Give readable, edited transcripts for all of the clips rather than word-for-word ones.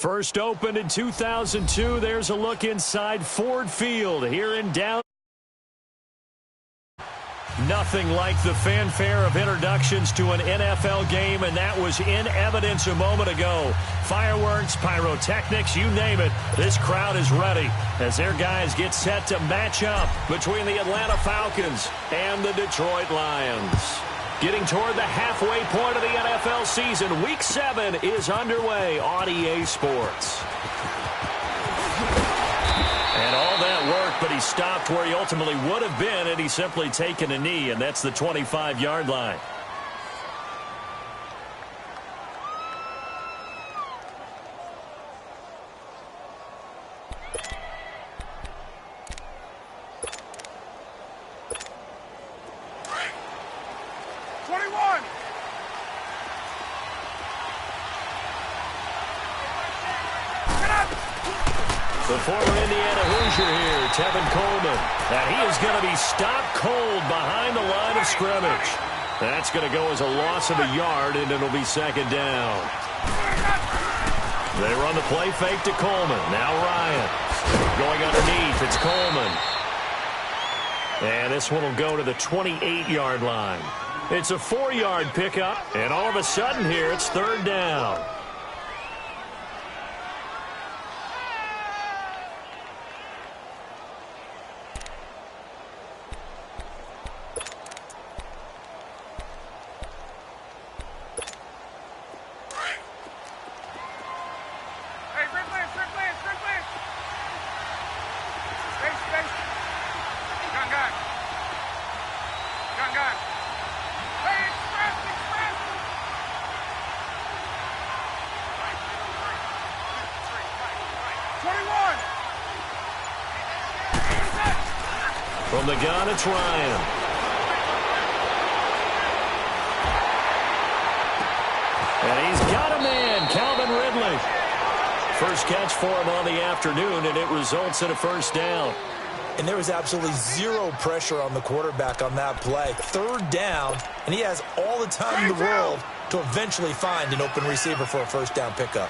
First opened in 2002. There's a look inside Ford Field here in down. Nothing like the fanfare of introductions to an NFL game, and that was in evidence a moment ago. Fireworks, pyrotechnics, you name it. This crowd is ready as their guys get set to match up between the Atlanta Falcons and the Detroit Lions. Getting toward the halfway point of the NFL season, Week 7 is underway on EA Sports. And all that work, but he stopped where he ultimately would have been had he simply taken a knee, and that's the 25-yard line. The former Indiana Hoosier here, Tevin Coleman. And he is going to be stopped cold behind the line of scrimmage. That's going to go as a loss of a yard, and it'll be second down. They run the play fake to Coleman. Now Ryan. Going underneath, it's Coleman. And this one will go to the 28-yard line. It's a 4-yard pickup, and all of a sudden here, it's third down. From the gun, it's Ryan. And he's got a man, Calvin Ridley. First catch for him on the afternoon, and it results in a first down. And there was absolutely zero pressure on the quarterback on that play. Third down, and he has all the time in the world to eventually find an open receiver for a first down pickup.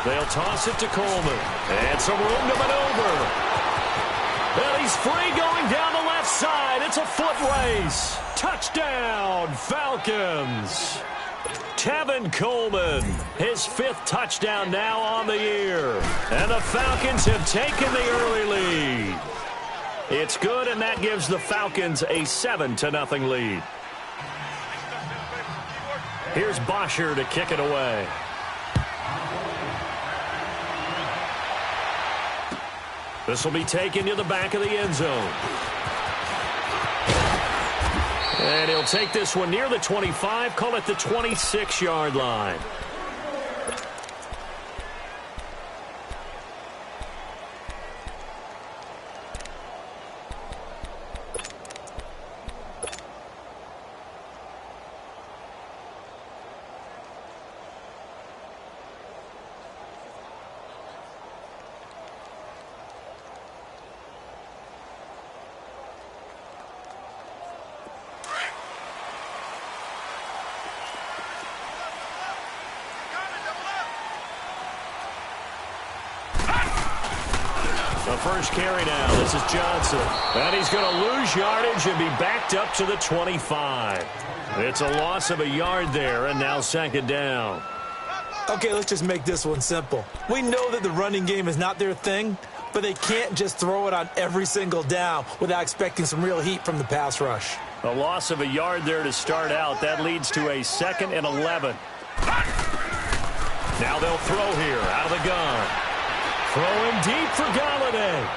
They'll toss it to Coleman. And some room to maneuver. And he's free going down the left side. It's a foot race. Touchdown, Falcons. Tevin Coleman, his 5th touchdown now on the year. And the Falcons have taken the early lead. It's good, and that gives the Falcons a 7-0 lead. Here's Bosher to kick it away. This will be taken to the back of the end zone. And he'll take this one near the 25, call it the 26-yard line. The first carry now. This is Johnson. And he's going to lose yardage and be backed up to the 25. It's a loss of a yard there, and now second down. Okay, let's just make this one simple. We know that the running game is not their thing, but they can't just throw it on every single down without expecting some real heat from the pass rush. A loss of a yard there to start out. That leads to a 2nd and 11. Now they'll throw here out of the gun. Throwing deep for Galladay.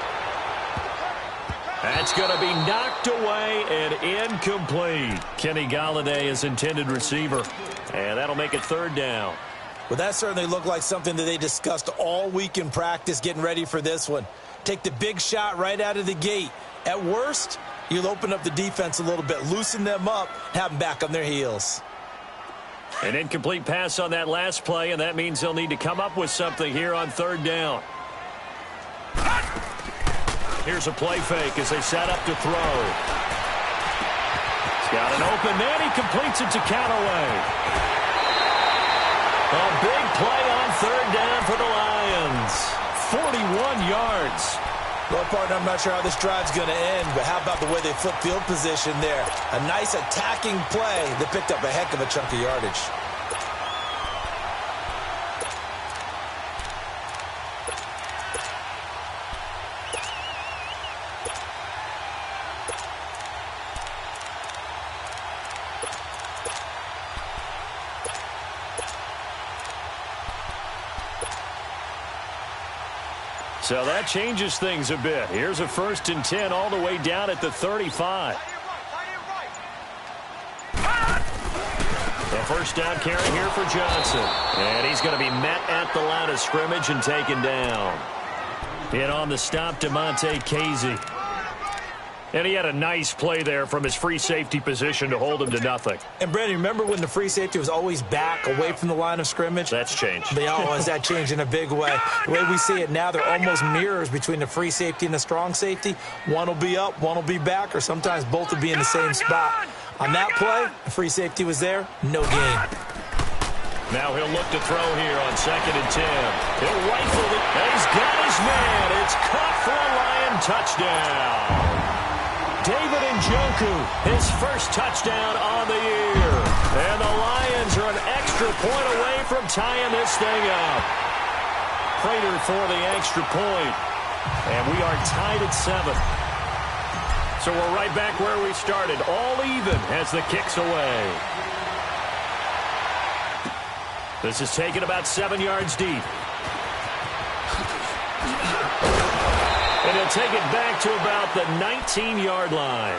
That's going to be knocked away and incomplete. Kenny Galladay is intended receiver. And that'll make it third down. Well, that certainly looked like something that they discussed all week in practice getting ready for this one. Take the big shot right out of the gate. At worst, you'll open up the defense a little bit, loosen them up, have them back on their heels. An incomplete pass on that last play, and that means they'll need to come up with something here on third down. Here's a play fake as they set up to throw. He's Got an open man. He completes it to Callaway. A big play on third down for the Lions. 41 yards. Well, partner, I'm not sure how this drive's going to end, but how about the way they flip field position there? A nice attacking play that picked up a heck of a chunk of yardage. So that changes things a bit. Here's a 1st and 10 all the way down at the 35. The first down carry here for Johnson. And he's going to be met at the line of scrimmage and taken down. In on the stop, DeMonte Casey. And he had a nice play there from his free safety position to hold him to nothing. And, Brandon, remember when the free safety was always back away from the line of scrimmage? That's changed. They always that changed in a big way. The way we see it now, they're almost mirrors between the free safety and the strong safety. One will be up, one will be back, or sometimes both will be in the same spot. On that play, the free safety was there, no gain. Now he'll look to throw here on 2nd and 10. He'll rifle it, and he's got his man. It's caught for a Lion touchdown. David Njoku, his first touchdown on the year. And the Lions are an extra point away from tying this thing up. Prater for the extra point. And we are tied at 7. So we're right back where we started. All even as the kick's away. This is taken about 7 yards deep. And he'll take it back to about the 19-yard line.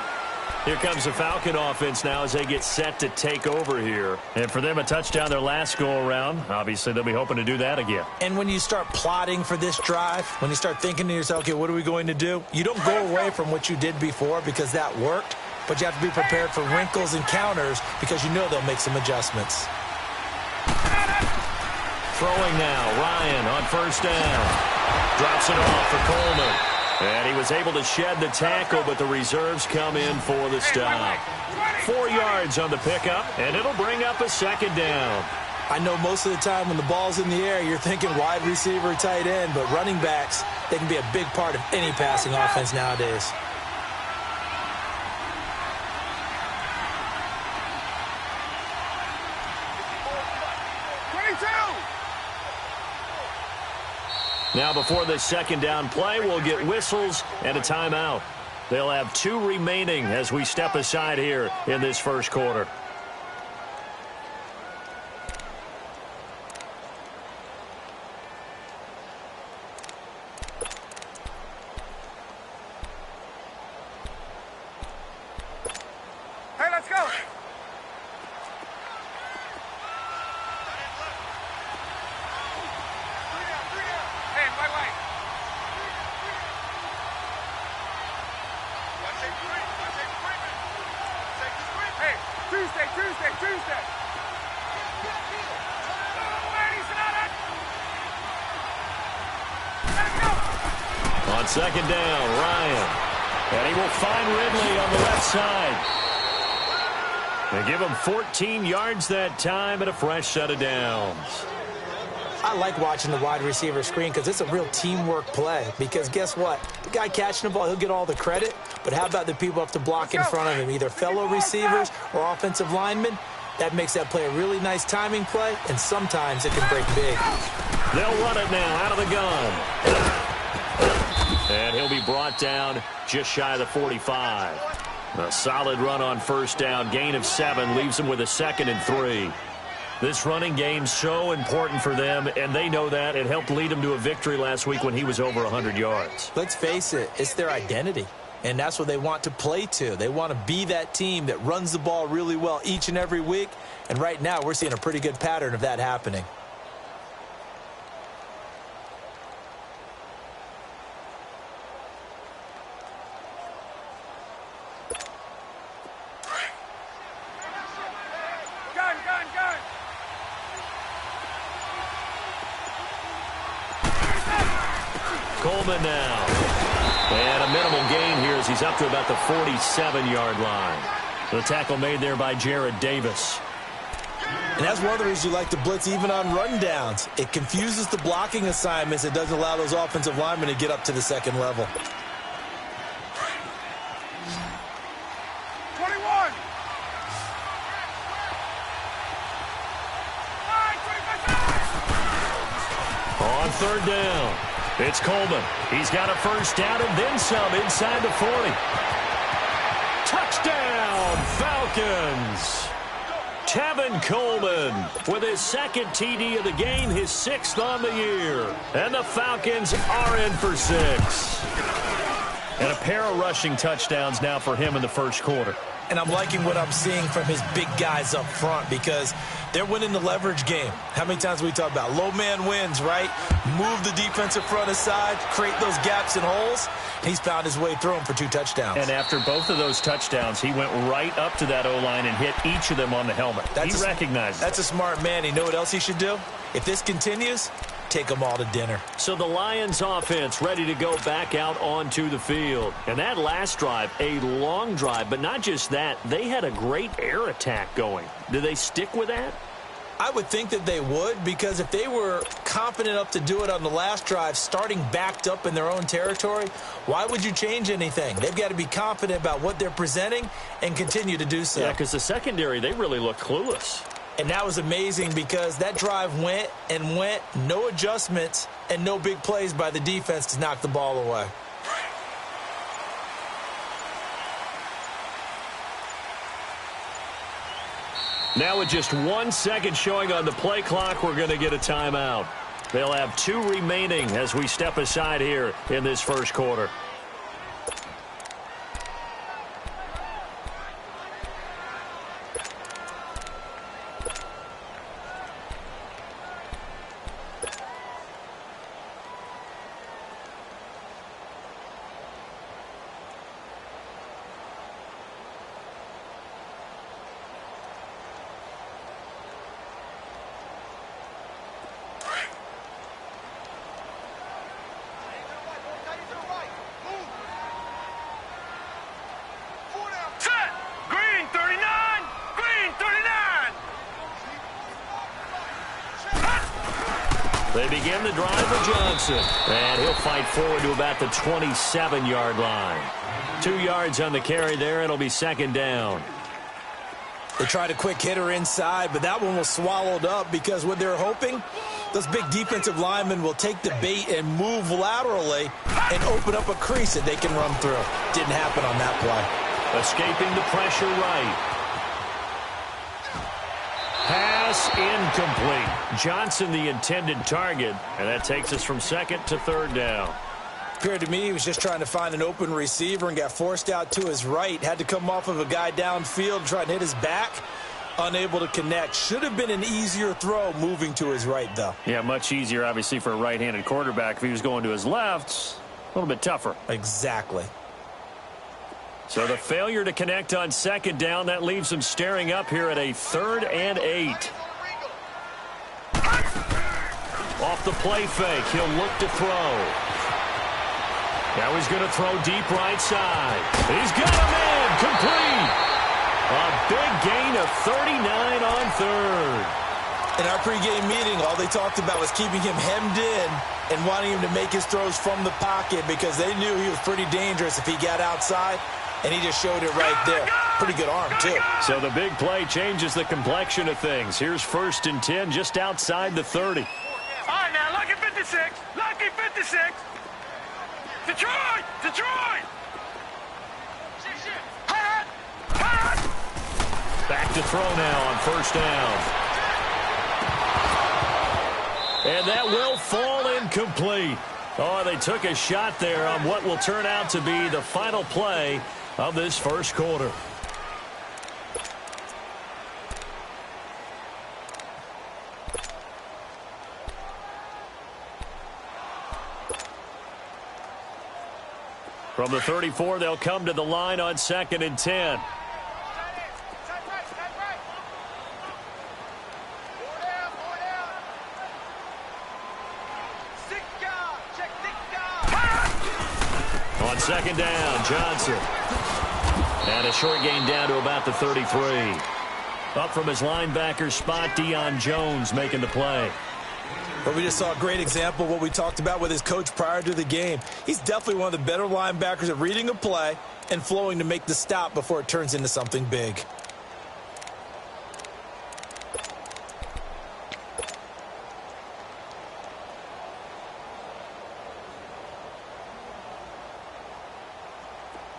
Here comes the Falcon offense now as they get set to take over here. And for them, a touchdown their last go-around. Obviously, they'll be hoping to do that again. And when you start plotting for this drive, when you start thinking to yourself, okay, what are we going to do? You don't go away from what you did before because that worked, but you have to be prepared for wrinkles and counters because you know they'll make some adjustments. Throwing now, Ryan on 1st down. Drops it off for Coleman. And he was able to shed the tackle, but the reserves come in for the stop. 4 yards on the pickup, and it'll bring up a 2nd down. I know most of the time when the ball's in the air, you're thinking wide receiver, tight end, but running backs, they can be a big part of any passing offense nowadays. Now before this 2nd down play, we'll get whistles and a timeout. They'll have 2 remaining as we step aside here in this first quarter. Hey, let's go. Tuesday. On 2nd down, Ryan. And he will find Ridley on the left side. They give him 14 yards that time and a fresh set of downs. I like watching the wide receiver screen because it's a real teamwork play. Because guess what? The guy catching the ball, he'll get all the credit. But how about the people who have to block in front of him, either fellow receivers or offensive linemen? That makes that play a really nice timing play, and sometimes it can break big. They'll run it now out of the gun. And he'll be brought down just shy of the 45. A solid run on 1st down. Gain of 7 leaves them with a 2nd and 3. This running game's so important for them, and they know that. It helped lead them to a victory last week when he was over 100 yards. Let's face it, it's their identity. And that's what they want to play to. They want to be that team that runs the ball really well each and every week. And right now, we're seeing a pretty good pattern of that happening. Gun. Coleman now. And a minimal gain here as he's up to about the 47-yard line. The tackle made there by Jared Davis. And that's one of the reasons you like to blitz even on rundowns. It confuses the blocking assignments. It doesn't allow those offensive linemen to get up to the second level. 21. On third down, it's Coleman. He's got a first down and then some inside the 40. Touchdown, Falcons! Tevin Coleman with his second TD of the game, his 6th on the year. And the Falcons are in for 6. And a pair of rushing touchdowns now for him in the first quarter. And I'm liking what I'm seeing from his big guys up front because they're winning the leverage game. How many times we talk about low man wins, right? Move the defensive front aside, create those gaps and holes. He's found his way through them for 2 touchdowns. And after both of those touchdowns, he went right up to that O-line and hit each of them on the helmet. He recognized it. That's a smart man. You know what else he should do? If this continues, take them all to dinner. So the Lions offense ready to go back out onto the field. And that last drive, a long drive, but not just that, they had a great air attack going. Do they stick with that? I would think that they would, because if they were confident enough to do it on the last drive, starting backed up in their own territory, why would you change anything? They've got to be confident about what they're presenting and continue to do so. Yeah, because the secondary, they really look clueless. And that was amazing because that drive went and went, no adjustments and no big plays by the defense to knock the ball away. Now with just 1 second showing on the play clock, we're going to get a timeout. They'll have 2 remaining as we step aside here in this first quarter. They begin the drive with Johnson. And he'll fight forward to about the 27-yard line. 2 yards on the carry there. It'll be second down. They tried a quick hitter inside, but that one was swallowed up because what they're hoping, those big defensive linemen will take the bait and move laterally and open up a crease that they can run through. Didn't happen on that play. Escaping the pressure right. Pass incomplete. Johnson the intended target, and that takes us from second to third down. Appeared to me he was just trying to find an open receiver and got forced out to his right. Had to come off of a guy downfield, try and hit his back. Unable to connect. Should have been an easier throw moving to his right, though. Yeah, much easier, obviously, for a right-handed quarterback. If he was going to his left, a little bit tougher. Exactly. So the failure to connect on second down, that leaves him staring up here at a 3rd and 8. Off the play fake, he'll look to throw. Now he's going to throw deep right side. He's got him in, complete. A big gain of 39 on third. In our pregame meeting, all they talked about was keeping him hemmed in and wanting him to make his throws from the pocket because they knew he was pretty dangerous if he got outside. And he just showed it right there. Pretty good arm, too. So the big play changes the complexion of things. Here's 1st and 10 just outside the 30. All right, now, lucky 56. Lucky 56. Detroit! Detroit! Hot! Hot! Back to throw now on 1st down. And that will fall incomplete. Oh, they took a shot there on what will turn out to be the final play of this first quarter. From the 34, they'll come to the line on 2nd and 10. On 2nd down, Johnson. And a short gain down to about the 33. Up from his linebacker spot, Deion Jones making the play. But we just saw a great example of what we talked about with his coach prior to the game. He's definitely one of the better linebackers at reading a play and flowing to make the stop before it turns into something big.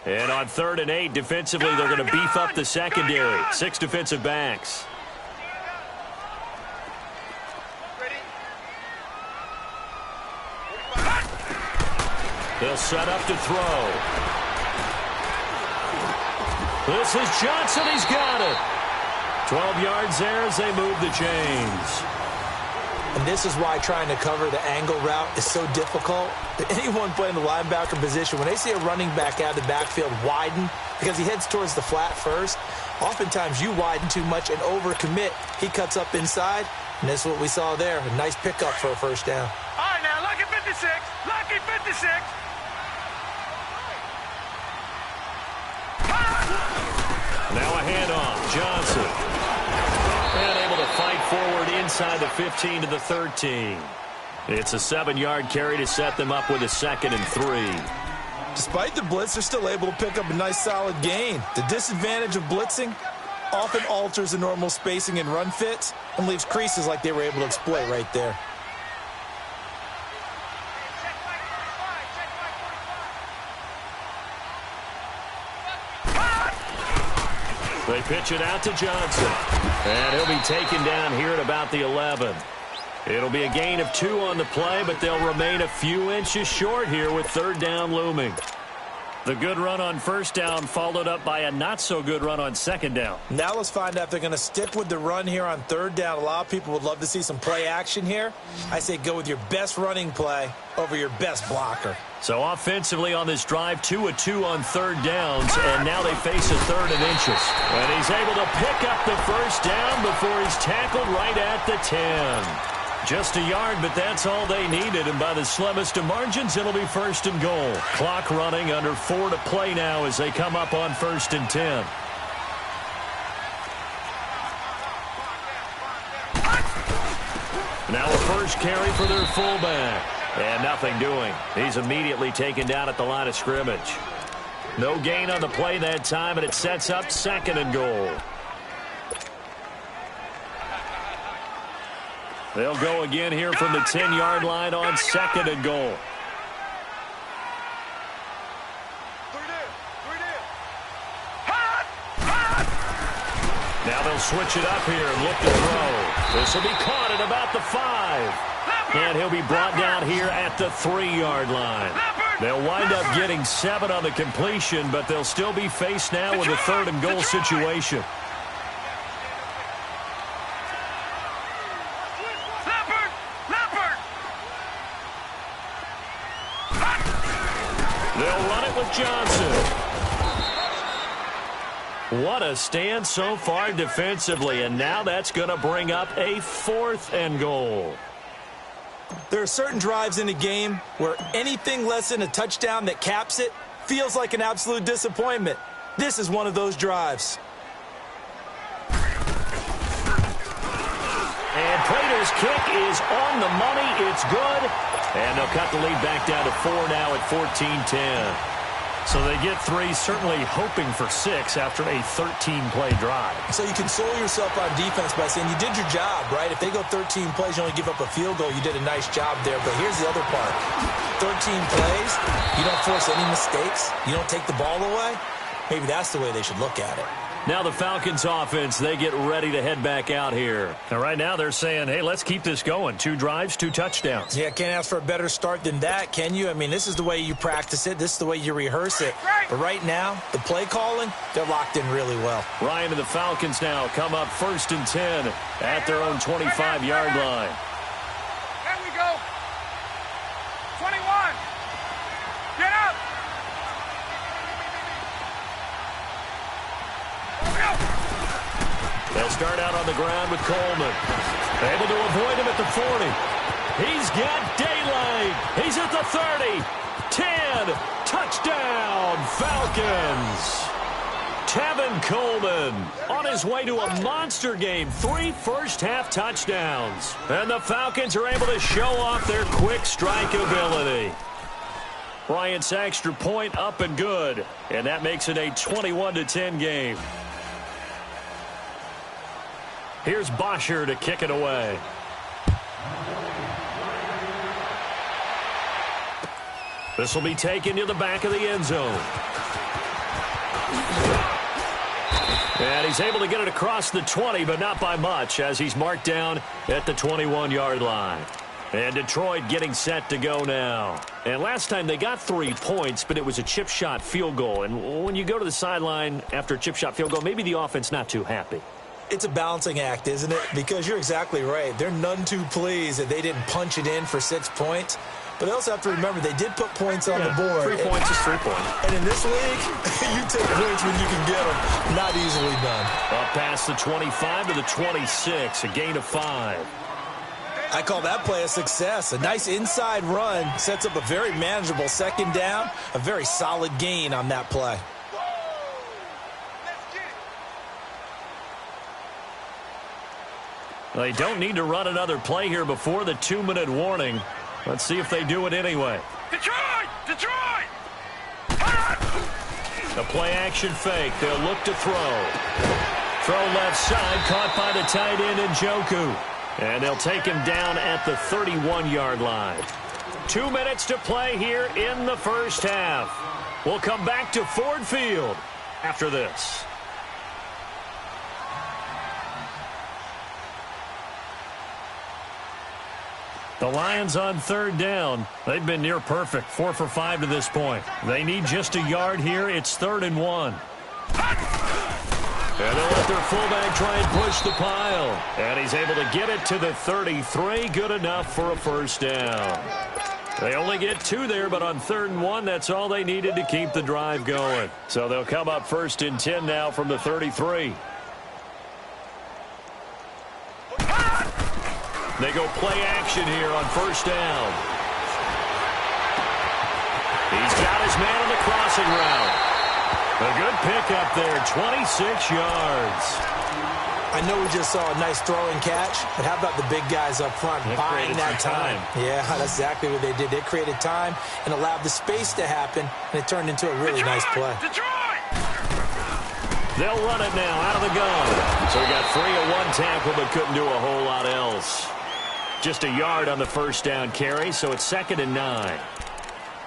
And on 3rd and 8, defensively, they're going to beef up the secondary. 6 defensive backs. They'll set up to throw. This is Johnson. He's got it. 12 yards there as they move the chains. And this is why trying to cover the angle route is so difficult. Anyone playing the linebacker position, when they see a running back out of the backfield widen because he heads towards the flat first, oftentimes you widen too much and overcommit. He cuts up inside, and this is what we saw there. A nice pickup for a first down. All right, now, lucky 56. Lucky 56. Now a handoff. Johnson. And able to fight forward inside the 15 to the 13. It's a 7-yard carry to set them up with a 2nd and 3. Despite the blitz, they're still able to pick up a nice solid gain. The disadvantage of blitzing often alters the normal spacing and run fits and leaves creases like they were able to exploit right there. They pitch it out to Johnson. And he'll be taken down here at about the 11. It'll be a gain of 2 on the play, but they'll remain a few inches short here with 3rd down looming. The good run on 1st down followed up by a not-so-good run on 2nd down. Now let's find out if they're going to stick with the run here on 3rd down. A lot of people would love to see some play action here. I say go with your best running play over your best blocker. So offensively on this drive, 2 of 2 on 3rd downs, and now they face a 3rd and inches. And he's able to pick up the 1st down before he's tackled right at the 10. Just a yard, but that's all they needed, and by the slimmest of margins, it'll be 1st and goal. Clock running, under 4 to play now as they come up on 1st and 10. Now a first carry for their fullback. And nothing doing. He's immediately taken down at the line of scrimmage. No gain on the play that time, and it sets up 2nd and goal. They'll go again here from the 10-yard line on 2nd and goal. Now they'll switch it up here and look to throw. This will be caught at about the 5. And he'll be brought down here at the 3-yard line. They'll wind up getting 7 on the completion, but they'll still be faced now with a 3rd and goal situation. They'll run it with Johnson. What a stand so far defensively, and now that's going to bring up a 4th and goal. There are certain drives in a game where anything less than a touchdown that caps it feels like an absolute disappointment. This is one of those drives. And Prater's kick is on the money. It's good. And they'll cut the lead back down to 4 now at 14-10. So they get 3, certainly hoping for 6 after a 13-play drive. So you console yourself on defense by saying you did your job, right? If they go 13 plays, you only give up a field goal, you did a nice job there. But here's the other part. 13 plays, you don't force any mistakes, you don't take the ball away. Maybe that's the way they should look at it. Now the Falcons offense, they get ready to head back out here. And right now they're saying, hey, let's keep this going. 2 drives, 2 touchdowns. Yeah, can't ask for a better start than that, can you? I mean, this is the way you practice it. This is the way you rehearse it. But right now, the play calling, they're locked in really well. Ryan and the Falcons now come up 1st and 10 at their own 25-yard line. There we go. 21. Get up. They'll start out on the ground with Coleman. Able to avoid him at the 40. He's got daylight. He's at the 30. 10. Touchdown, Falcons. Tevin Coleman on his way to a monster game. 3 first-half touchdowns. And the Falcons are able to show off their quick strike ability. Bryant's extra point up and good. And that makes it a 21-10 game. Here's Bosher to kick it away. This will be taken to the back of the end zone. And he's able to get it across the 20, but not by much, as he's marked down at the 21-yard line. And Detroit getting set to go now. And last time they got 3 points, but it was a chip shot field goal. And when you go to the sideline after a chip shot field goal, maybe the offense not too happy. It's a balancing act, isn't it? Because you're exactly right. They're none too pleased that they didn't punch it in for 6 points. But they also have to remember they did put points on the board. 3 points is 3 points. And in this league, you take points when you can get them. Not easily done. Up past the 25 to the 26, a gain of 5. I call that play a success. A nice inside run sets up a very manageable second down. A very solid gain on that play. They don't need to run another play here before the 2-minute warning. Let's see if they do it anyway. Detroit! Detroit! A play-action fake. They'll look to throw. Throw left side, caught by the tight end Njoku. And they'll take him down at the 31-yard line. 2 minutes to play here in the first half. We'll come back to Ford Field after this. The Lions on 3rd down. They've been near perfect, 4 for 5 to this point. They need just a yard here. It's 3rd and 1. And they'll let their fullback try and push the pile. And he's able to get it to the 33. Good enough for a first down. They only get 2 there, but on 3rd and 1, that's all they needed to keep the drive going. So they'll come up 1st and 10 now from the 33. They go play action here on 1st down. He's got his man on the crossing route. A good pickup there, 26 yards. I know we just saw a nice throw and catch, but how about the big guys up front buying that time? Yeah, that's exactly what they did. They created time and allowed the space to happen, and it turned into a really nice play. Detroit! They'll run it now out of the gun. So he got free of 1 tackle, but couldn't do a whole lot else. Just a yard on the first down carry, so it's 2nd and 9.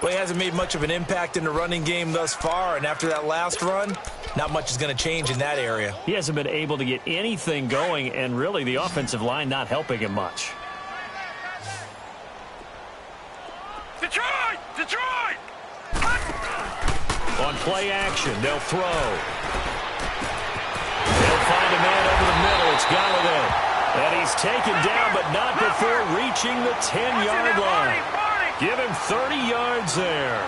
Well, he hasn't made much of an impact in the running game thus far, and after that last run, not much is going to change in that area. He hasn't been able to get anything going, and really the offensive line not helping him much. Detroit! Detroit! On play action, they'll throw. They'll find a man over the middle. It's Galladay. And he's taken down, but not before reaching the 10-yard line. Give him 30 yards there.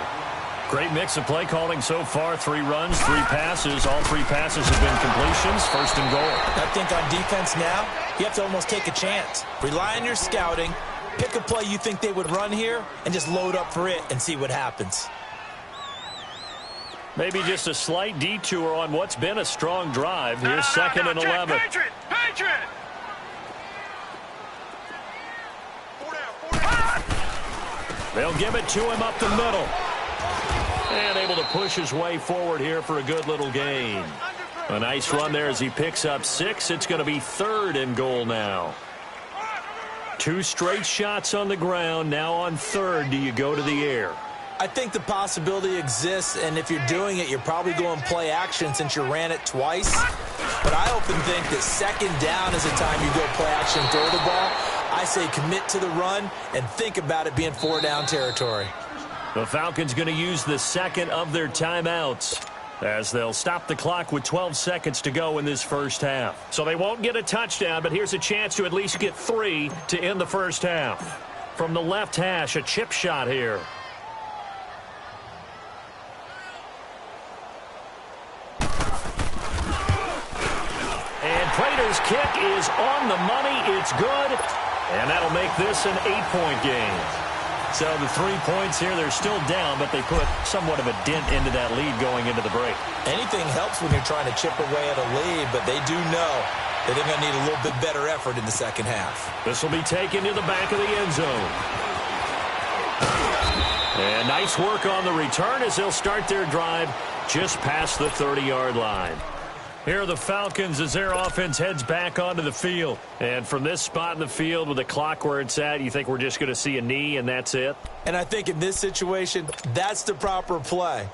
Great mix of play calling so far. 3 runs, 3 passes. All 3 passes have been completions. 1st and goal. I think on defense now, you have to almost take a chance. Rely on your scouting. Pick a play you think they would run here and just load up for it and see what happens. Maybe just a slight detour on what's been a strong drive. Here's 2nd and 11. Patriot! Patriot! They'll give it to him up the middle. And able to push his way forward here for a good little gain. A nice run there as he picks up 6. It's going to be 3rd and goal now. 2 straight shots on the ground. Now on 3rd, do you go to the air? I think the possibility exists, and if you're doing it, you're probably going play action since you ran it twice. But I often think that 2nd down is the time you go play action, throw the ball. I say commit to the run and think about it being 4-down territory. The Falcons going to use the 2nd of their timeouts as they'll stop the clock with 12 seconds to go in this first half. So they won't get a touchdown, but here's a chance to at least get 3 to end the first half. From the left hash, a chip shot here. And Prater's kick is on the money. It's good. And that'll make this an 8-point game. So the 3 points here, they're still down, but they put somewhat of a dent into that lead going into the break. Anything helps when you're trying to chip away at a lead, but they do know that they're going to need a little bit better effort in the second half. This will be taken to the back of the end zone. And nice work on the return as they'll start their drive just past the 30-yard line. Here are the Falcons as their offense heads back onto the field. And from this spot in the field with the clock where it's at, you think we're just going to see a knee and that's it? And I think in this situation, that's the proper play.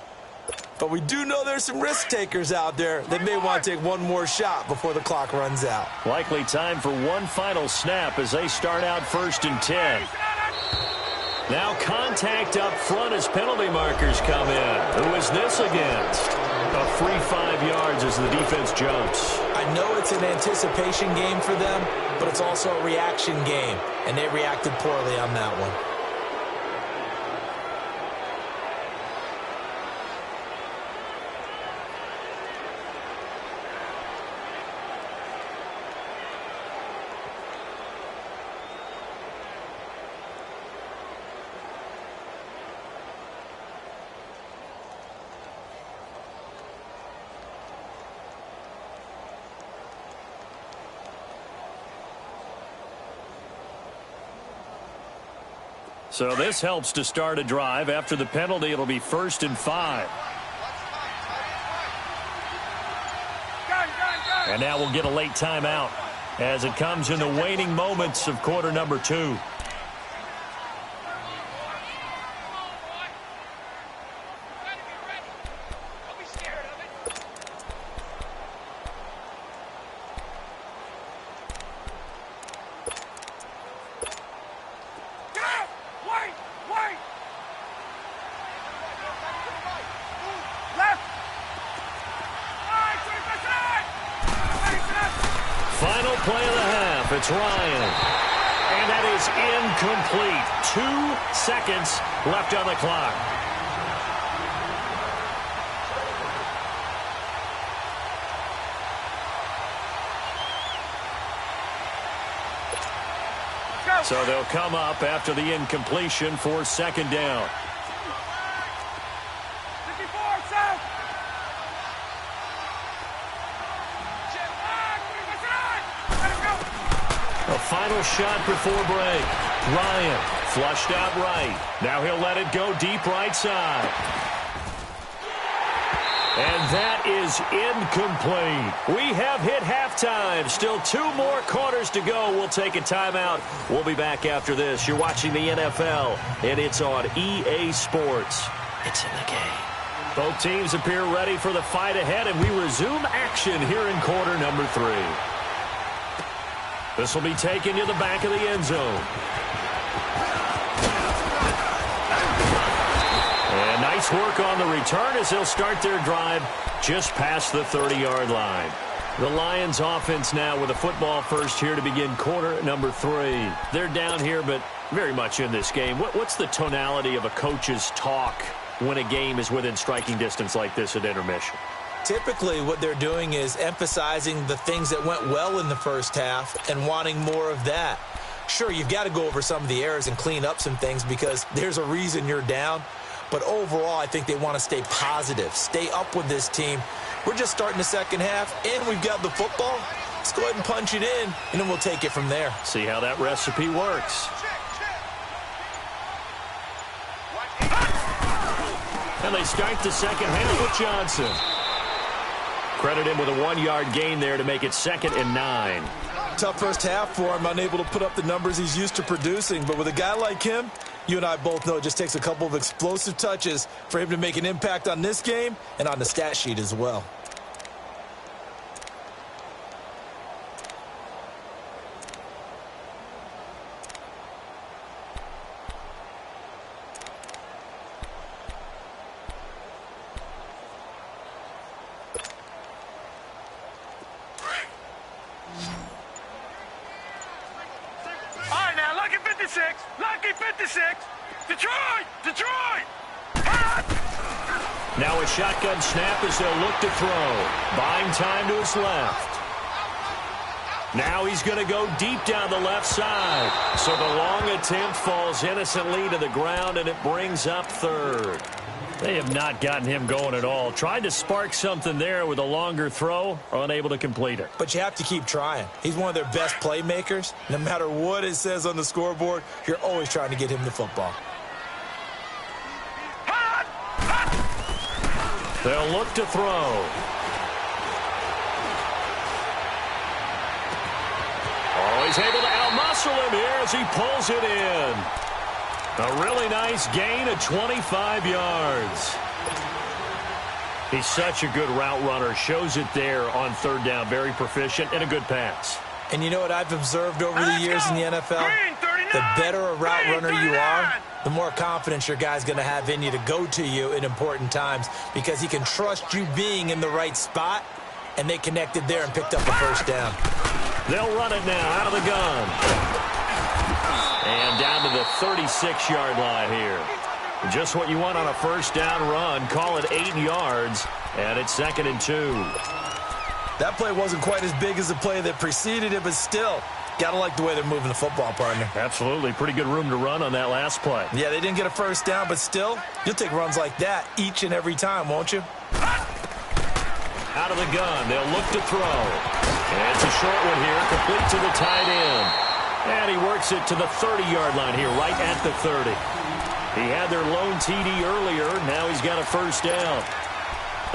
But we do know there's some risk takers out there that may want to take one more shot before the clock runs out. Likely time for one final snap as they start out 1st and 10. Now contact up front as penalty markers come in. Who is this against? A free 5 yards as the defense jumps. I know it's an anticipation game for them, but it's also a reaction game, and they reacted poorly on that one. So this helps to start a drive. After the penalty, it'll be 1st and 5. And now we'll get a late timeout as it comes in the waning moments of quarter number 2. Final play of the half. It's Ryan. And that is incomplete. 2 seconds left on the clock. So they'll come up after the incompletion for 2nd down. A final shot before break. Ryan flushed out right. Now he'll let it go deep right side. And that is incomplete. We have hit halftime. Still 2 more quarters to go. We'll take a timeout. We'll be back after this. You're watching the NFL, and it's on EA Sports. It's in the game. Both teams appear ready for the fight ahead, and we resume action here in quarter number 3. This will be taken to the back of the end zone. And nice work on the return as they'll start their drive just past the 30-yard line. The Lions offense now with a football first here to begin quarter number 3. They're down here, but very much in this game. What's the tonality of a coach's talk when a game is within striking distance like this at intermission? Typically, what they're doing is emphasizing the things that went well in the first half and wanting more of that. Sure, you've got to go over some of the errors and clean up some things because there's a reason you're down. But overall, I think they want to stay positive, stay up with this team. We're just starting the second half, and we've got the football. Let's go ahead and punch it in, and then we'll take it from there. See how that recipe works. And they start the second half with Johnson. Credit him with a 1-yard gain there to make it 2nd and 9. Tough first half for him, unable to put up the numbers he's used to producing. But with a guy like him, you and I both know it just takes a couple of explosive touches for him to make an impact on this game and on the stat sheet as well. Lucky 56. Detroit. Now a shotgun snap as they'll look to throw. Buying time to his left. Now he's going to go deep down the left side. So the long attempt falls innocently to the ground, and it brings up third. They have not gotten him going at all. Tried to spark something there with a longer throw, unable to complete it. But you have to keep trying. He's one of their best playmakers. No matter what it says on the scoreboard, you're always trying to get him the football. They'll look to throw. Oh, he's able to outmuscle him here as he pulls it in. A really nice gain of 25 yards. He's such a good route runner. Shows it there on third down. Very proficient and a good pass. And you know what I've observed over the years in the NFL? The better a route runner you are, the more confidence your guy's going to have in you to go to you in important times because he can trust you being in the right spot, and they connected there and picked up a first down. They'll run it now out of the gun. And down to the 36-yard line here. Just what you want on a first down run. Call it 8 yards, and it's 2nd and 2. That play wasn't quite as big as the play that preceded it, but still, got to like the way they're moving the football, partner. Absolutely. Pretty good room to run on that last play. Yeah, they didn't get a first down, but still, you'll take runs like that each and every time, won't you? Out of the gun. They'll look to throw. And it's a short one here, complete to the tight end. And he works it to the 30-yard line here, right at the 30. He had their lone TD earlier. Now he's got a first down.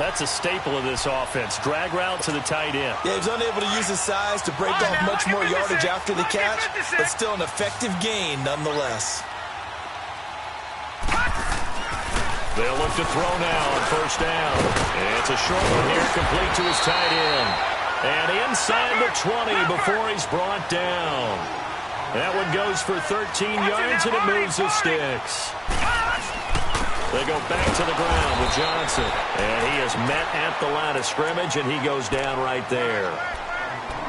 That's a staple of this offense. Drag route to the tight end. Yeah, he's unable to use his size to break off much more yardage after the catch, but still an effective gain nonetheless. They'll look to throw now on first down. And it's a short one here, complete to his tight end. And inside the 20 before he's brought down. That one goes for 13 yards, and it moves the sticks. They go back to the ground with Johnson. And he is met at the line of scrimmage, and he goes down right there.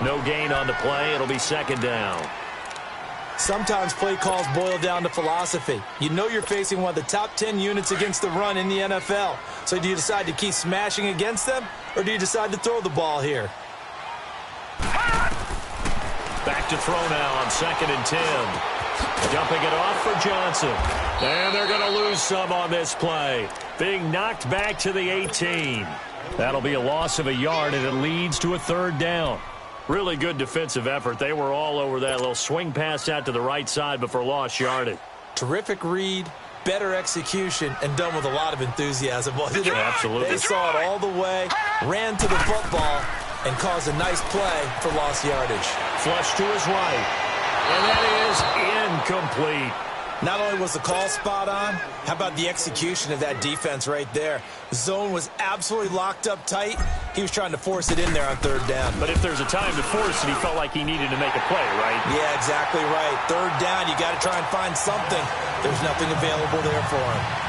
No gain on the play. It'll be 2nd down. Sometimes play calls boil down to philosophy. You know you're facing one of the top 10 units against the run in the NFL. So do you decide to keep smashing against them, or do you decide to throw the ball here? Back to throw now on 2nd and 10. Dumping it off for Johnson. And they're going to lose some on this play. Being knocked back to the 18. That'll be a loss of a yard, and it leads to a 3rd down. Really good defensive effort. They were all over that little swing pass out to the right side before lost yardage. Terrific read, better execution, and done with a lot of enthusiasm, wasn't it? Absolutely. They saw it all the way, ran to the football, and caused a nice play for lost yardage. Flush to his right. And that is incomplete. Not only was the call spot on, how about the execution of that defense right there? The zone was absolutely locked up tight. He was trying to force it in there on 3rd down. But if there's a time to force it, he felt like he needed to make a play, right? Yeah, exactly right. 3rd down, you got to try and find something. There's nothing available there for him.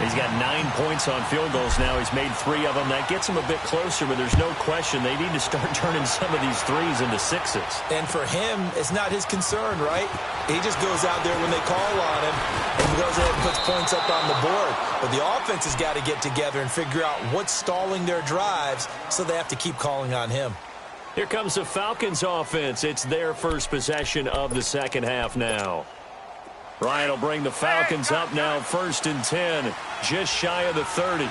He's got 9 points on field goals now. He's made 3 of them. That gets him a bit closer, but there's no question they need to start turning some of these 3s into 6s. And for him, it's not his concern, right? He just goes out there when they call on him and goes ahead and puts points up on the board. But the offense has got to get together and figure out what's stalling their drives, so they have to keep calling on him. Here comes the Falcons offense. It's their first possession of the second half now. Ryan will bring the Falcons up now, 1st and 10, just shy of the 30.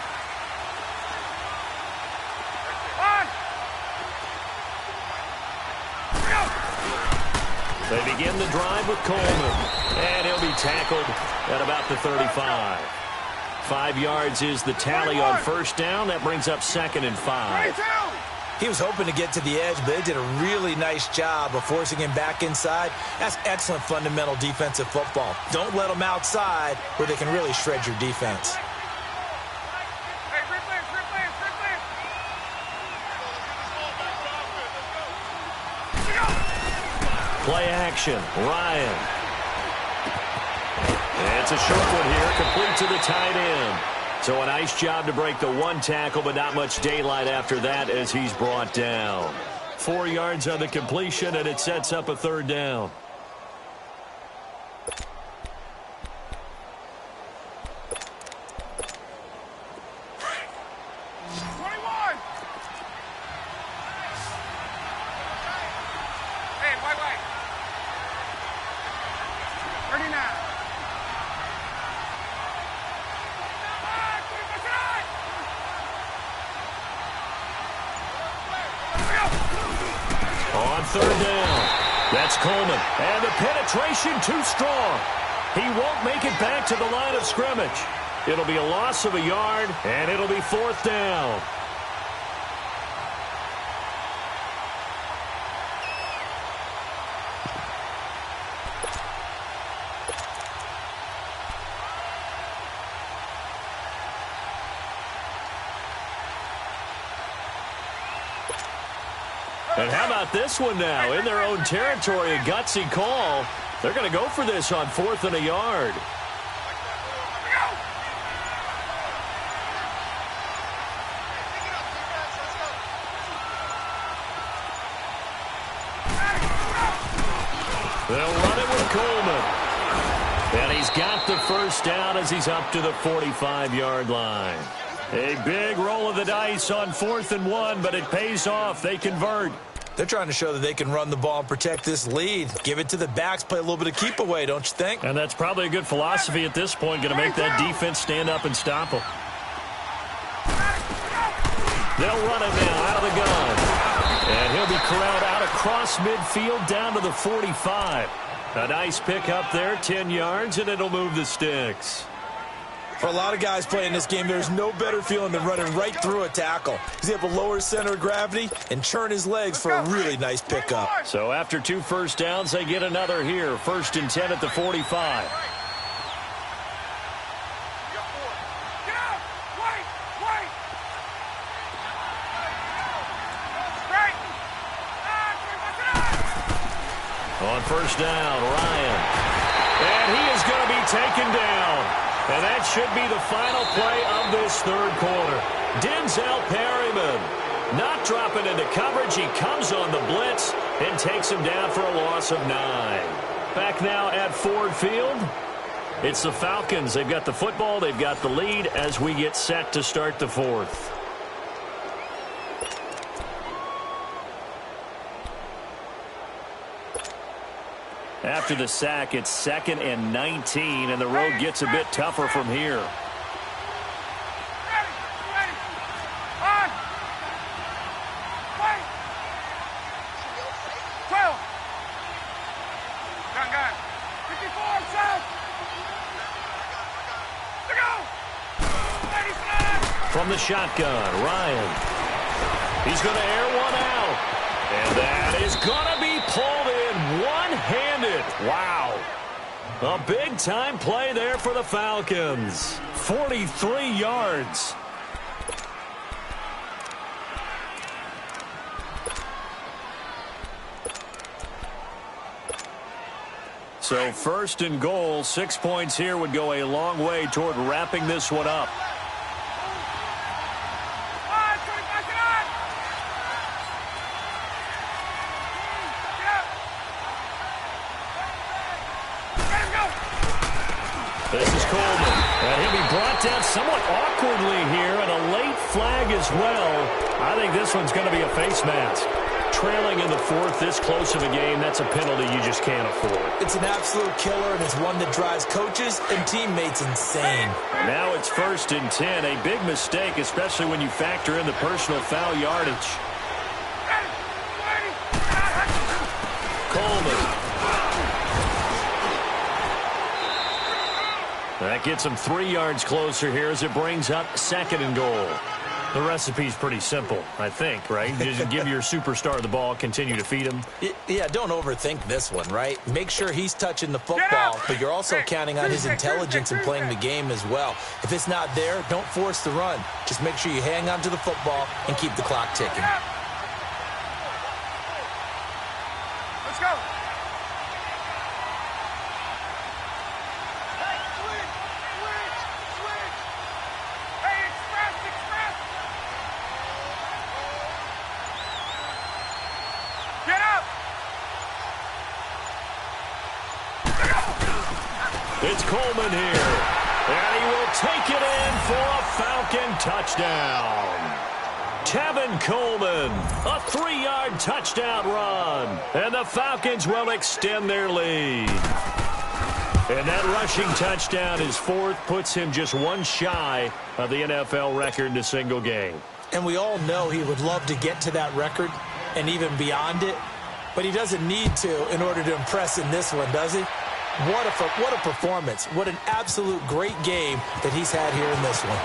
They begin the drive with Coleman, and he'll be tackled at about the 35. 5 yards is the tally on first down. That brings up 2nd and 5. He was hoping to get to the edge, but they did a really nice job of forcing him back inside. That's excellent fundamental defensive football. Don't let them outside where they can really shred your defense. Play action, Ryan. And it's a short one here, complete to the tight end. So a nice job to break the 1 tackle, but not much daylight after that as he's brought down. 4 yards on the completion, and it sets up a 3rd down. On third down. That's Coleman. And the penetration too strong. He won't make it back to the line of scrimmage. It'll be a loss of a yard, and it'll be fourth down. And how about this one now? In their own territory, a gutsy call. They're going to go for this on fourth and a yard. They'll run it with Coleman. And he's got the first down as he's up to the 45-yard line. A big roll of the dice on 4th and 1, but it pays off. They convert. They're trying to show that they can run the ball and protect this lead. Give it to the backs, play a little bit of keep away, don't you think? And that's probably a good philosophy at this point, going to make that defense stand up and stop them. They'll run it now out of the gun. And he'll be corralled out across midfield down to the 45. A nice pick up there, 10 yards, and it'll move the sticks. For a lot of guys playing this game, there's no better feeling than running right through a tackle. He's able to lower his center of gravity and churn his legs for a really nice pickup. So after 2 first downs, they get another here. 1st and 10 at the 45. On first down, Ryan. And he is going to be taken down. And that should be the final play of this third quarter. Denzel Perryman not dropping into coverage. He comes on the blitz and takes him down for a loss of 9. Back now at Ford Field. It's the Falcons. They've got the football. They've got the lead as we get set to start the fourth. After the sack, it's 2nd and 19, and the road gets a bit tougher from here. From the shotgun, Ryan. He's going to air one out. And that is going to be pulled in one-handed. Wow. A big-time play there for the Falcons. 43 yards. So 1st and goal, 6 points here would go a long way toward wrapping this one up. This is Coleman, and he'll be brought down somewhat awkwardly here, and a late flag as well. I think this one's going to be a face mask. Trailing in the 4th, this close of a game, that's a penalty you just can't afford. It's an absolute killer, and it's one that drives coaches and teammates insane. Now it's 1st and 10, a big mistake, especially when you factor in the personal foul yardage. Coleman. That gets him 3 yards closer here as it brings up 2nd and goal. The recipe's pretty simple, I think, right? Just give your superstar the ball, continue to feed him. Yeah, don't overthink this one, right? Make sure he's touching the football, but you're also counting on his intelligence and playing the game as well. If it's not there, don't force the run. Just make sure you hang on to the football and keep the clock ticking. Let's go. It's Coleman here, and he will take it in for a Falcon touchdown. Tevin Coleman, a 3-yard touchdown run, and the Falcons will extend their lead. And that rushing touchdown, his 4th, puts him just one shy of the NFL record in a single game. And we all know he would love to get to that record and even beyond it. but he doesn't need to in order to impress in this one, does he? What a performance. What an absolute great game that he's had here in this one.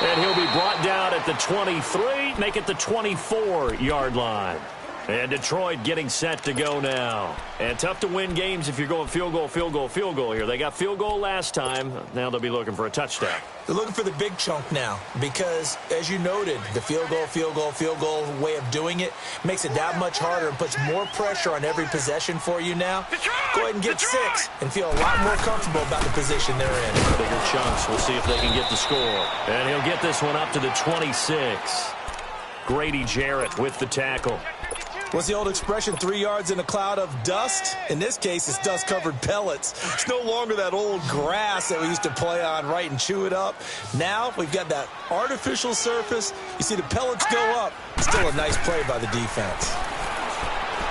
And he'll be brought down at the 23, make it the 24-yard line. And Detroit getting set to go now. And tough to win games if you're going field goal, field goal, field goal here. They got field goal last time. Now they'll be looking for a touchdown. They're looking for the big chunk now because, as you noted, the field goal way of doing it makes it that much harder and puts more pressure on every possession for you now. Go ahead and get 6 and feel a lot more comfortable about the position they're in. Bigger chunks. We'll see if they can get the score. And he'll get this one up to the 26. Grady Jarrett with the tackle. What's the old expression, 3 yards in a cloud of dust? In this case, it's dust-covered pellets. It's no longer that old grass that we used to play on, right, and chew it up. Now we've got that artificial surface. You see the pellets go up. Still a nice play by the defense.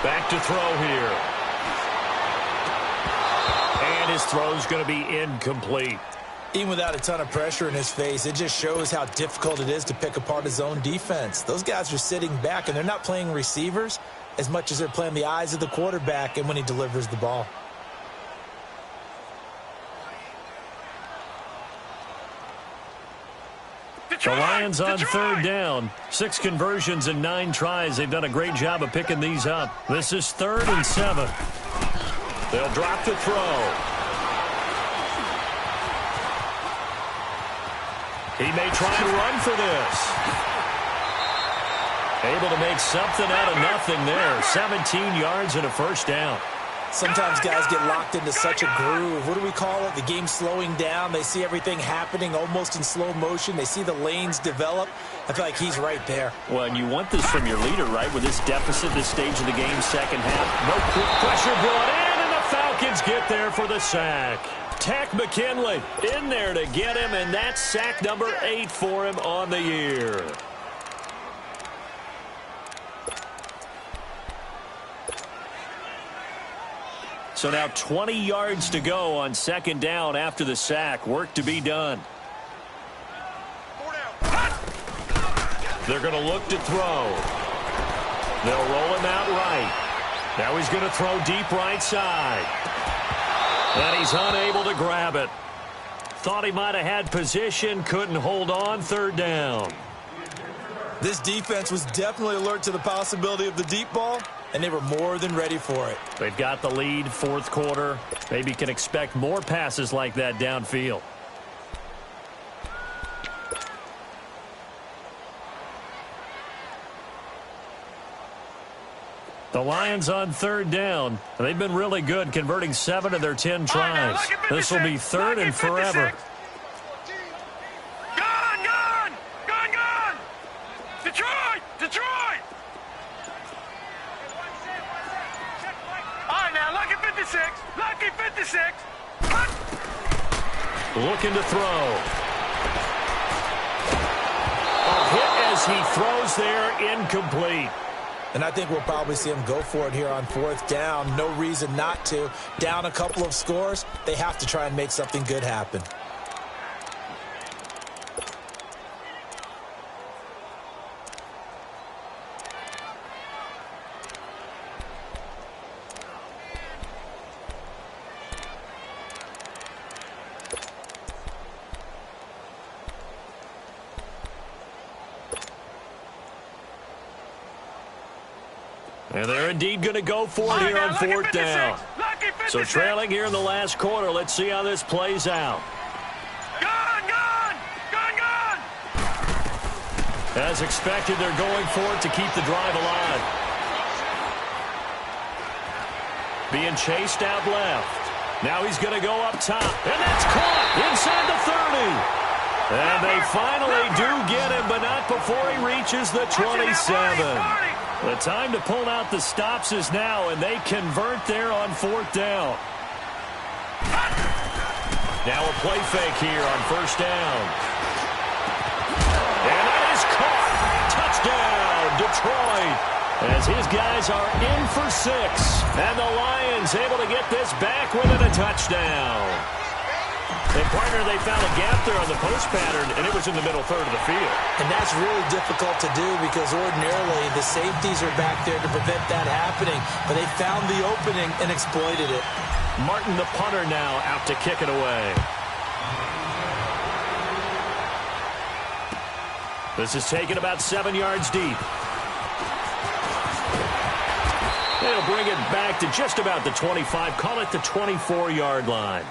Back to throw here. And his throw's going to be incomplete. Even without a ton of pressure in his face, it just shows how difficult it is to pick apart his own defense. Those guys are sitting back, and they're not playing receivers as much as they're playing the eyes of the quarterback and when he delivers the ball. The Lions on third down. 6 conversions and 9 tries. They've done a great job of picking these up. This is 3rd and 7. They'll drop the throw. He may try to run for this. Able to make something out of nothing there. 17 yards and a first down. Sometimes guys get locked into such a groove. What do we call it? The game slowing down. They see everything happening almost in slow motion. They see the lanes develop. I feel like he's right there. Well, and you want this from your leader, right? With this deficit, this stage of the game, second half. No quick pressure brought in, and the Falcons get there for the sack. Takk McKinley in there to get him, and that's sack number 8 for him on the year. So now 20 yards to go on second down after the sack. Work to be done. They're going to look to throw. They'll roll him out right. Now he's going to throw deep right side. And he's unable to grab it. Thought he might have had position, couldn't hold on, third down. This defense was definitely alert to the possibility of the deep ball, and they were more than ready for it. They've got the lead, fourth quarter. Maybe can expect more passes like that downfield. The Lions on third down. They've been really good, converting 7 of their 10 tries. This will be 3rd and forever. Gone! Detroit! All right, now, lucky 56. Looking to throw. A hit as he throws there, incomplete. And I think we'll probably see him go for it here on 4th down. No reason not to. Down a couple of scores, they have to try and make something good happen. And they're indeed going to go for it here on 4th down. So trailing here in the last quarter. Let's see how this plays out. Gone! As expected, they're going for it to keep the drive alive. Being chased out left. Now he's going to go up top. And that's caught inside the 30. And they finally do get him, but not before he reaches the 27. The time to pull out the stops is now, and they convert there on 4th down. Now a play fake here on 1st down. And that is caught. Touchdown, Detroit. As his guys are in for 6. And the Lions able to get this back within a touchdown. And, partner, they found a gap there on the post pattern, and it was in the middle third of the field. And that's really difficult to do because ordinarily the safeties are back there to prevent that happening. But they found the opening and exploited it. Martin, the punter, now out to kick it away. This is taken about 7 yards deep. They'll bring it back to just about the 25. Call it the 24-yard line.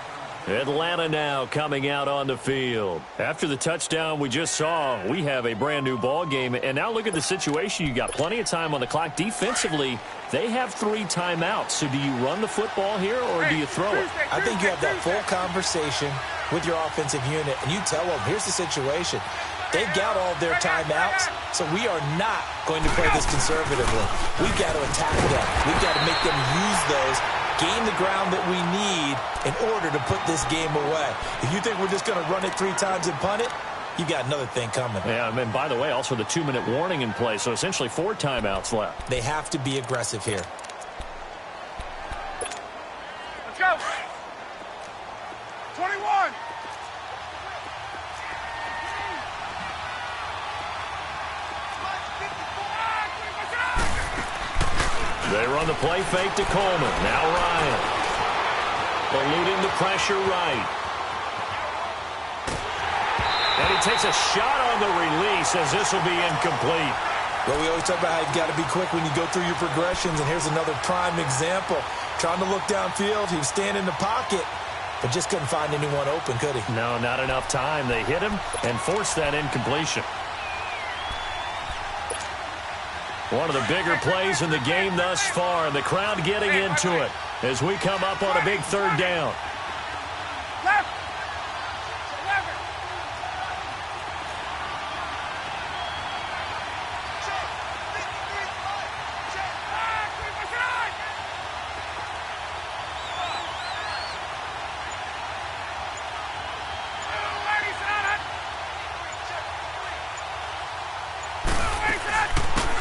Atlanta now coming out on the field. After the touchdown we just saw, we have a brand-new ball game. And now look at the situation. You got plenty of time on the clock. Defensively, they have 3 timeouts. So do you run the football here or do you throw it? I think you have that full conversation with your offensive unit, and you tell them, here's the situation. They've got all their timeouts, so we are not going to play this conservatively. We've got to attack them. We've got to make them use those, gain the ground that we need in order to put this game away. If you think we're just going to run it 3 times and punt it, you got another thing coming. Yeah, and by the way, also the 2-minute warning in play, so essentially 4 timeouts left. They have to be aggressive here. Let's go. 21. They run the play fake to Coleman. Now Ryan. Eluding the pressure right. And he takes a shot on the release as this will be incomplete. Well, we always talk about how you've got to be quick when you go through your progressions, and here's another prime example. Trying to look downfield, he was standing in the pocket, but just couldn't find anyone open, could he? No, not enough time. They hit him and forced that incompletion. One of the bigger plays in the game thus far, and the crowd getting into it as we come up on a big 3rd down. Left. 11.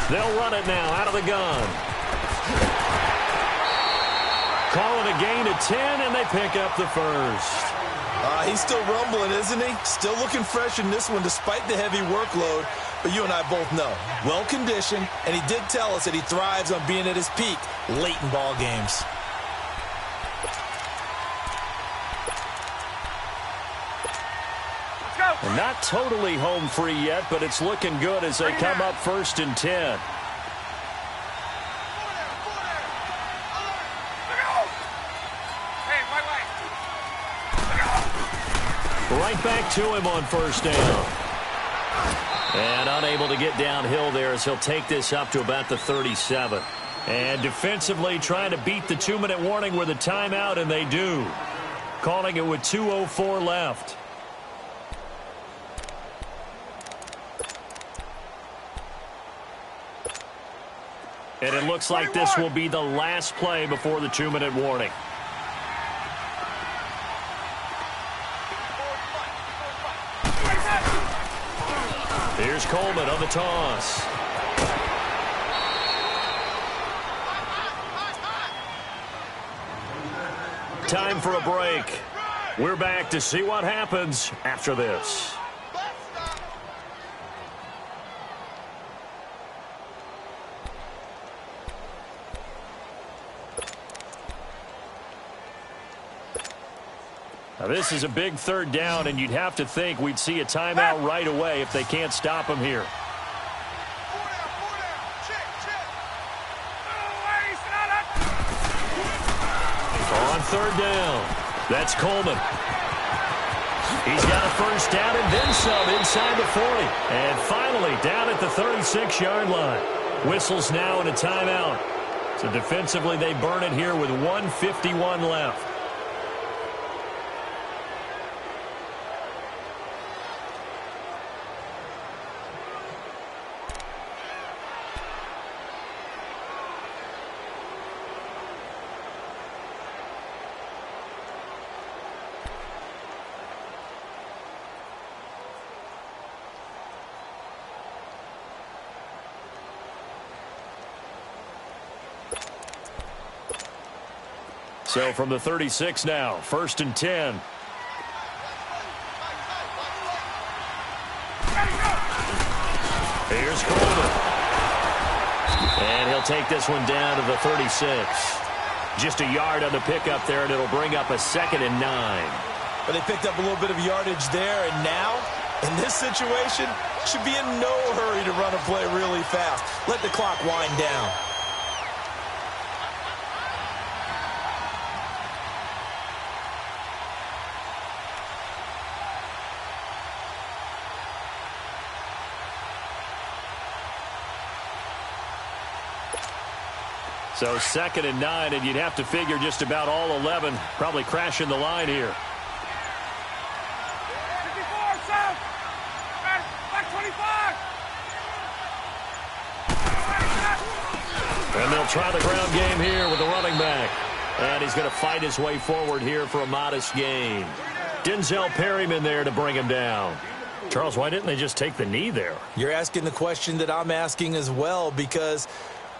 They'll run it now out of the gun. Calling a gain of 10, and they pick up the first. He's still rumbling, isn't he? Still looking fresh in this one despite the heavy workload. But you and I both know, well-conditioned, and he did tell us that he thrives on being at his peak late in ball games. And not totally home free yet, but it's looking good as they come up 1st and 10. Right back to him on 1st down. And unable to get downhill there as he'll take this up to about the 37. And defensively trying to beat the 2-minute warning with a timeout, and they do. Calling it with 2:04 left. And it looks like this will be the last play before the 2-minute warning. Here's Coleman on the toss. Time for a break. We're back to see what happens after this. Now, this is a big 3rd down, and you'd have to think we'd see a timeout right away if they can't stop him here. On 3rd down, that's Coleman. He's got a 1st down and then some inside the 40. And finally down at the 36-yard line. Whistles now and a timeout. So defensively they burn it here with 1:51 left. So from the 36 now, 1st and 10. Here's Coleman. And he'll take this one down to the 36. Just a yard on the pickup there, and it'll bring up a 2nd and 9. But they picked up a little bit of yardage there, and now, in this situation, should be in no hurry to run a play really fast. Let the clock wind down. So 2nd and 9, and you'd have to figure just about all 11 probably crashing the line here. 54, south. Back 25. And they'll try the ground game here with the running back. And he's going to fight his way forward here for a modest gain. Denzel Perryman there to bring him down. Charles, why didn't they just take the knee there? You're asking the question that I'm asking as well, because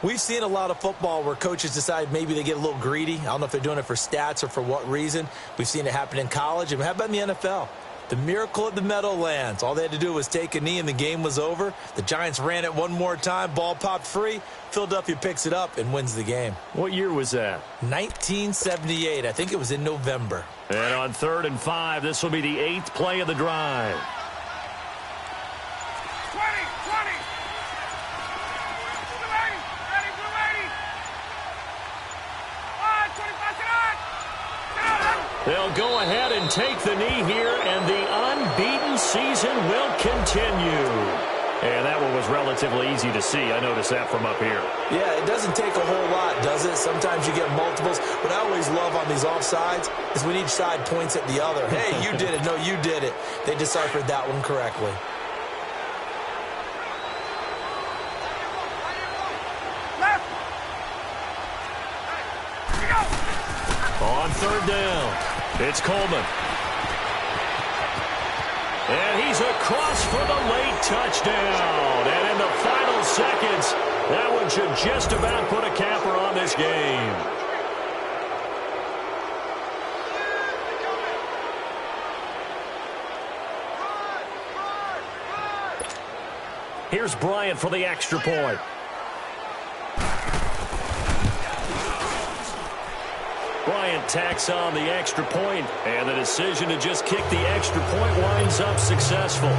we've seen a lot of football where coaches decide maybe they get a little greedy. I don't know if they're doing it for stats or for what reason. We've seen it happen in college. And how about in the NFL? The miracle at the Meadowlands. All they had to do was take a knee and the game was over. The Giants ran it one more time. Ball popped free. Philadelphia picks it up and wins the game. What year was that? 1978. I think it was in November. And on 3rd and 5, this will be the 8th play of the drive. 20. Blue 80. Ready, Blue 80. 25, They'll go ahead and take the knee here, and the unbeaten season will continue. And that one was relatively easy to see. I noticed that from up here. Yeah, it doesn't take a whole lot, does it? Sometimes you get multiples. What I always love on these offsides is when each side points at the other. Hey, you did it. No, you did it. They deciphered that one correctly. left. Here we go. On 3rd down, it's Coleman. And he's across for the late touchdown. And in the final seconds, that one should just about put a capper on this game. Here's Bryant for the extra point. Bryant tacks on the extra point, and the decision to just kick the extra point winds up successful.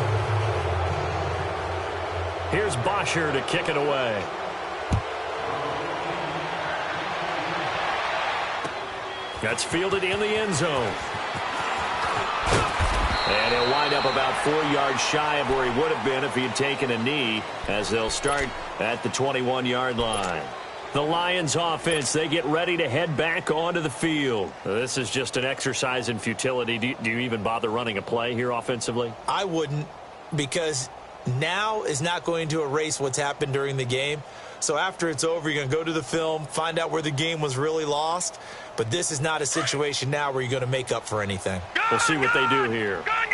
Here's Bosher to kick it away. That's fielded in the end zone. And he'll wind up about 4 yards shy of where he would have been if he had taken a knee, as they'll start at the 21-yard line. The Lions offense, they get ready to head back onto the field. This is just an exercise in futility. Do you even bother running a play here offensively? I wouldn't, because now is not going to erase what's happened during the game. So after it's over, you're going to go to the film, find out where the game was really lost. But this is not a situation now where you're going to make up for anything. We'll see what they do here. Gun.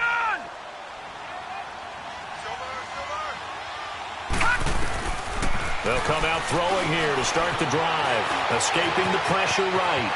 They'll come out throwing here to start the drive. Escaping the pressure right.